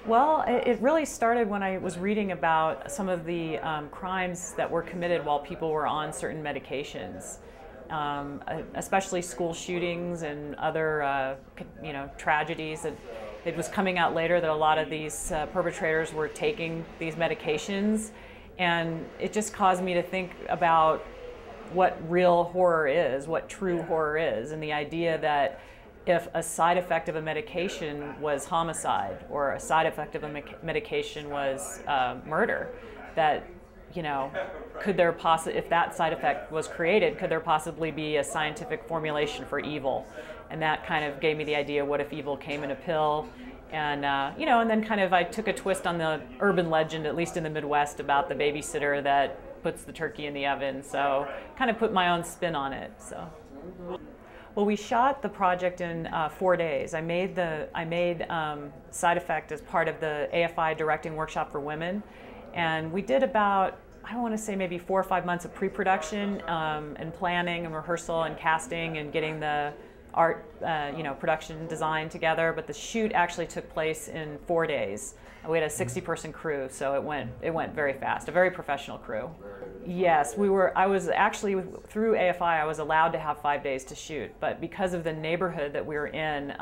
Well, it really started when I was reading about some of the crimes that were committed while people were on certain medications, especially school shootings and other, tragedies. It was coming out later that a lot of these perpetrators were taking these medications, and it just caused me to think about what real horror is, what true horror is, and the idea that if a side effect of a medication was homicide or a side effect of a medication was murder, that, could there if that side effect was created, could there possibly be a scientific formulation for evil? And that kind of gave me the idea, what if evil came in a pill? And, and then kind of I took a twist on the urban legend, at least in the Midwest, about the babysitter that puts the turkey in the oven. So kind of put my own spin on it. So. Well, we shot the project in 4 days. I made Side Effect as part of the AFI Directing Workshop for Women, and we did about, I want to say maybe 4 or 5 months of pre-production and planning and rehearsal and casting and getting the art, production design together. But the shoot actually took place in 4 days. We had a 60-person crew, so it went very fast. A very professional crew. Yes, I was actually, through AFI, I was allowed to have 5 days to shoot, but because of the neighborhood that we were in,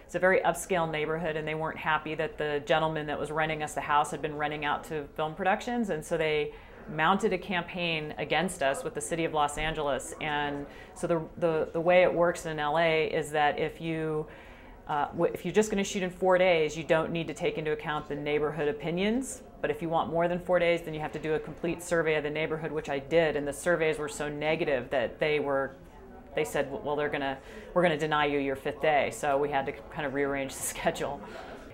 it's a very upscale neighborhood, and they weren't happy that the gentleman that was renting us the house had been renting out to film productions, and so they mounted a campaign against us with the city of Los Angeles. And so the way it works in LA is that if you're just going to shoot in 4 days, you don't need to take into account the neighborhood opinions. But if you want more than 4 days, then you have to do a complete survey of the neighborhood, which I did. And the surveys were so negative that they said, well, we're going to deny you your 5th day. So we had to kind of rearrange the schedule.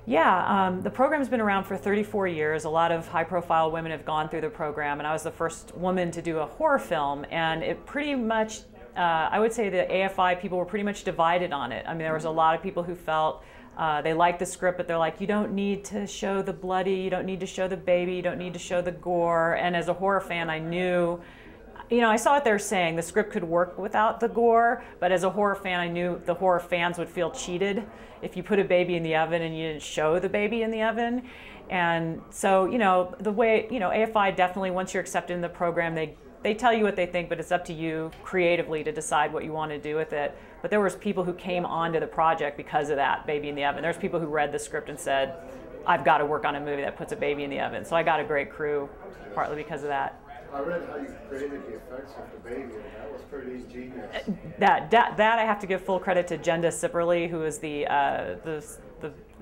Yeah, the program's been around for 34 years. A lot of high-profile women have gone through the program, and I was the first woman to do a horror film. And it pretty much, I would say the AFI people were pretty much divided on it. I mean, there was a lot of people who felt they liked the script, but they're like, you don't need to show the bloody, you don't need to show the baby, you don't need to show the gore. And as a horror fan, I knew, I saw what they were saying. The script could work without the gore, but as a horror fan, I knew the horror fans would feel cheated if you put a baby in the oven and you didn't show the baby in the oven. And so, the way, AFI definitely, once you're accepted in the program, they tell you what they think, but it's up to you creatively to decide what you want to do with it. But there was people who came onto the project because of that baby in the oven. There's people who read the script and said, I've got to work on a movie that puts a baby in the oven. So I got a great crew, partly because of that. I read how you created the effects of the baby, and that was pretty genius. That I have to give full credit to Jenda Sipperly, who is the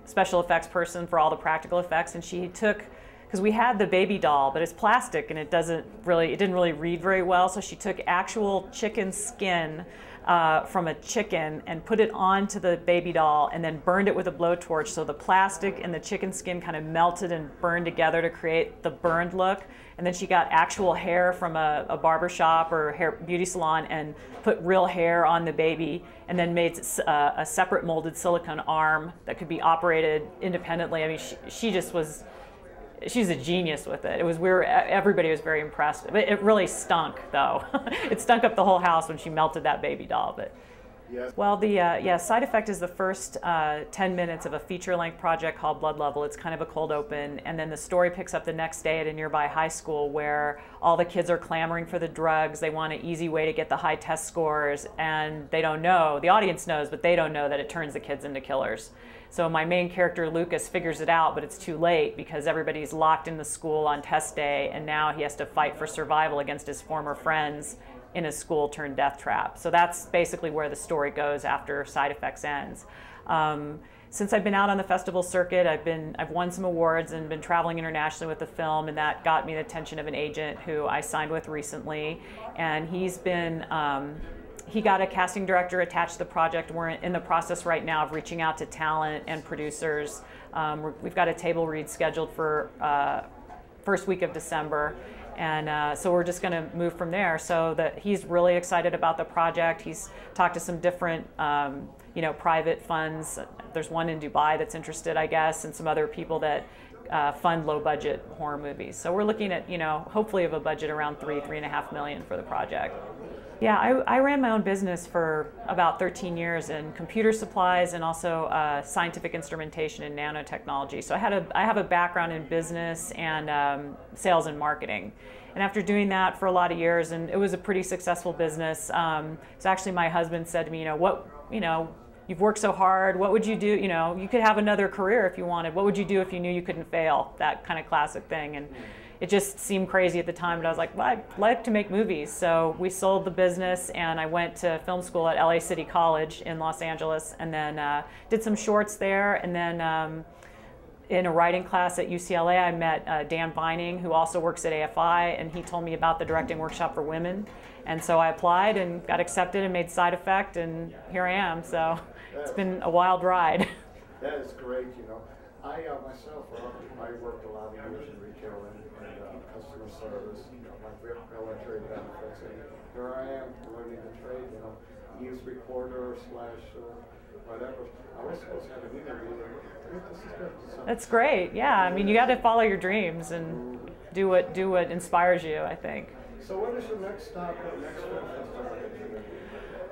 special effects person for all the practical effects, and she took, because we had the baby doll, but it's plastic and it didn't really read very well, so she took actual chicken skin from a chicken and put it onto the baby doll and then burned it with a blowtorch, so the plastic and the chicken skin kind of melted and burned together to create the burned look. And then she got actual hair from a barber shop or beauty salon and put real hair on the baby, and then made a separate molded silicone arm that could be operated independently. I mean, she's a genius with it. Everybody was very impressed. It really stunk, though. It stunk up the whole house when she melted that baby doll. But yes. Well, Side Effect is the first 10 minutes of a feature-length project called Blood Level. It's kind of a cold open, and then the story picks up the next day at a nearby high school where all the kids are clamoring for the drugs. They want an easy way to get the high test scores, and they don't know. The audience knows, but they don't know that it turns the kids into killers. So my main character, Lucas, figures it out, but it's too late because everybody's locked in the school on test day, and now he has to fight for survival against his former friends in a school turned death trap. So that's basically where the story goes after Side Effects ends. Since I've been out on the festival circuit, I've won some awards and been traveling internationally with the film, and that got me the attention of an agent who I signed with recently. And he got a casting director attached to the project. We're in the process right now of reaching out to talent and producers. We've got a table read scheduled for first week of December. And so we're just going to move from there. So that he's really excited about the project. He's talked to some different, private funds. There's one in Dubai that's interested, I guess, and some other people that fund low-budget horror movies. So we're looking at, hopefully of a budget around $3.5 million for the project. Yeah, I ran my own business for about 13 years in computer supplies and also scientific instrumentation and nanotechnology. So I have a background in business and sales and marketing. And after doing that for a lot of years, and it was a pretty successful business, so actually my husband said to me, you've worked so hard, what would you do? You could have another career if you wanted. What would you do if you knew you couldn't fail? That kind of classic thing. And it just seemed crazy at the time, but I was like, well, I'd like to make movies. So we sold the business and I went to film school at LA City College in Los Angeles and then did some shorts there. And then in a writing class at UCLA, I met Dan Vining, who also works at AFI, and he told me about the directing workshop for women. And so I applied and got accepted and made Side Effect, and here I am. So it's been a wild ride. That is great, I myself, I worked a lot of years in retail and customer service, my military benefits, and here I am learning the trade, news reporter / whatever. I was supposed to have an interview. This is good. So, That's great. Yeah, I mean, you got to follow your dreams and do what inspires you, I think. So what is your next stop or next film festival?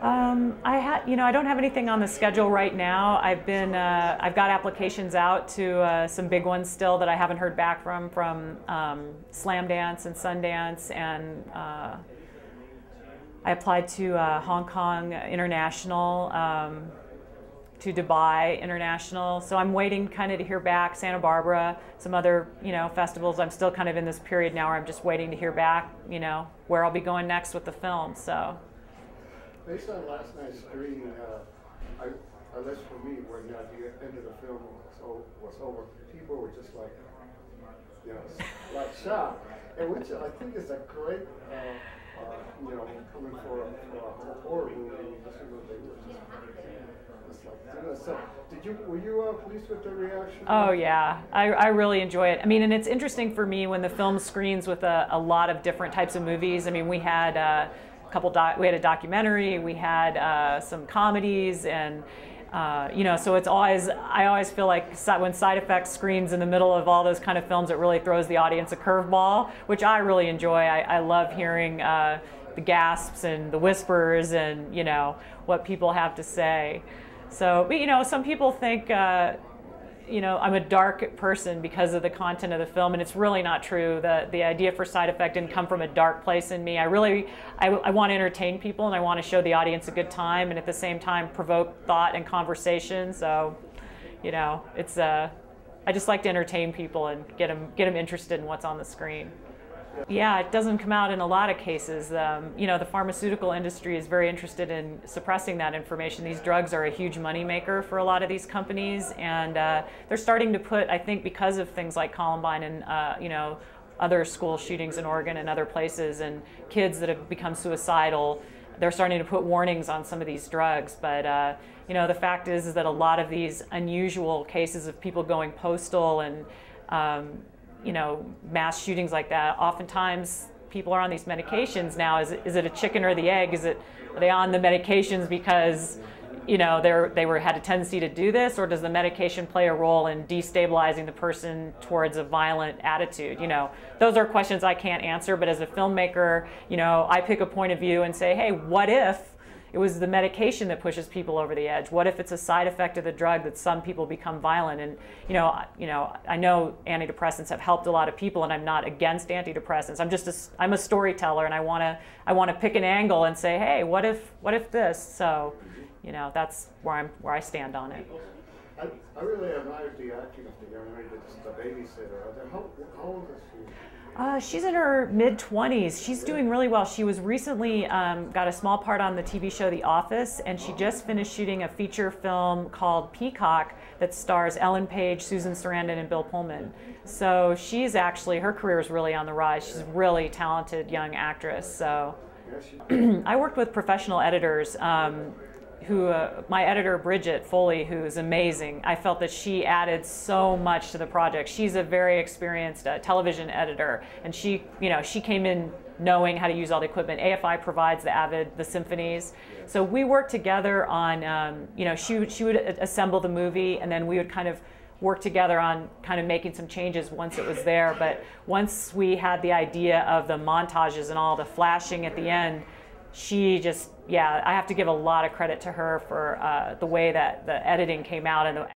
I don't have anything on the schedule right now. I've got applications out to some big ones still that I haven't heard back from Slam Dance and Sundance, and I applied to Hong Kong International, to Dubai International. So I'm waiting kind of to hear back. Santa Barbara, some other festivals. I'm still kind of in this period now where I'm just waiting to hear back, where I'll be going next with the film. So. Based on last night's screening, at least for me, when the end of the film was over, people were just like, like shocked. And which I think is a great, coming for a horror movie. So, were you pleased with the reaction? Oh yeah, I really enjoy it. I mean, and it's interesting for me when the film screens with a lot of different types of movies. I mean, we had we had a documentary, we had some comedies, and so it's I always feel like when Side Effect screens in the middle of all those kind of films, it really throws the audience a curveball, which I really enjoy. I love hearing the gasps and the whispers and what people have to say. So, but some people think I'm a dark person because of the content of the film, and it's really not true. The idea for Side Effect didn't come from a dark place in me. I want to entertain people, and I want to show the audience a good time, and at the same time provoke thought and conversation. So, it's I just like to entertain people and get them interested in what's on the screen. Yeah, it doesn't come out in a lot of cases. The pharmaceutical industry is very interested in suppressing that information. These drugs are a huge moneymaker for a lot of these companies, and they're starting to put, I think, because of things like Columbine and other school shootings in Oregon and other places, and kids that have become suicidal, they're starting to put warnings on some of these drugs. But the fact is that a lot of these unusual cases of people going postal and mass shootings like that, oftentimes people are on these medications now. Is it a chicken or the egg? Are they on the medications because they had a tendency to do this, or does the medication play a role in destabilizing the person towards a violent attitude? Those are questions I can't answer, but as a filmmaker, I pick a point of view and say, hey, what if it was the medication that pushes people over the edge? What if it's a side effect of the drug that some people become violent? And I know antidepressants have helped a lot of people, and I'm not against antidepressants. I'm a storyteller, and I want to pick an angle and say, hey, what if this? So, that's where I stand on it. I really admired the acting of the young lady that's the babysitter. How old is she? She's in her mid-20s. She's doing really well. She was recently got a small part on the TV show The Office, and she just finished shooting a feature film called Peacock that stars Ellen Page, Susan Sarandon, and Bill Pullman. So her career is really on the rise. She's a really talented young actress. So I worked with professional editors. My editor, Bridget Foley, who's amazing, I felt that she added so much to the project. She's a very experienced television editor, and she came in knowing how to use all the equipment. AFI provides the symphonies. So we worked together on, she would assemble the movie, and then we would kind of work together on kind of making some changes once it was there. But once we had the idea of the montages and all the flashing at the end, she just, yeah, I have to give a lot of credit to her for the way that the editing came out and the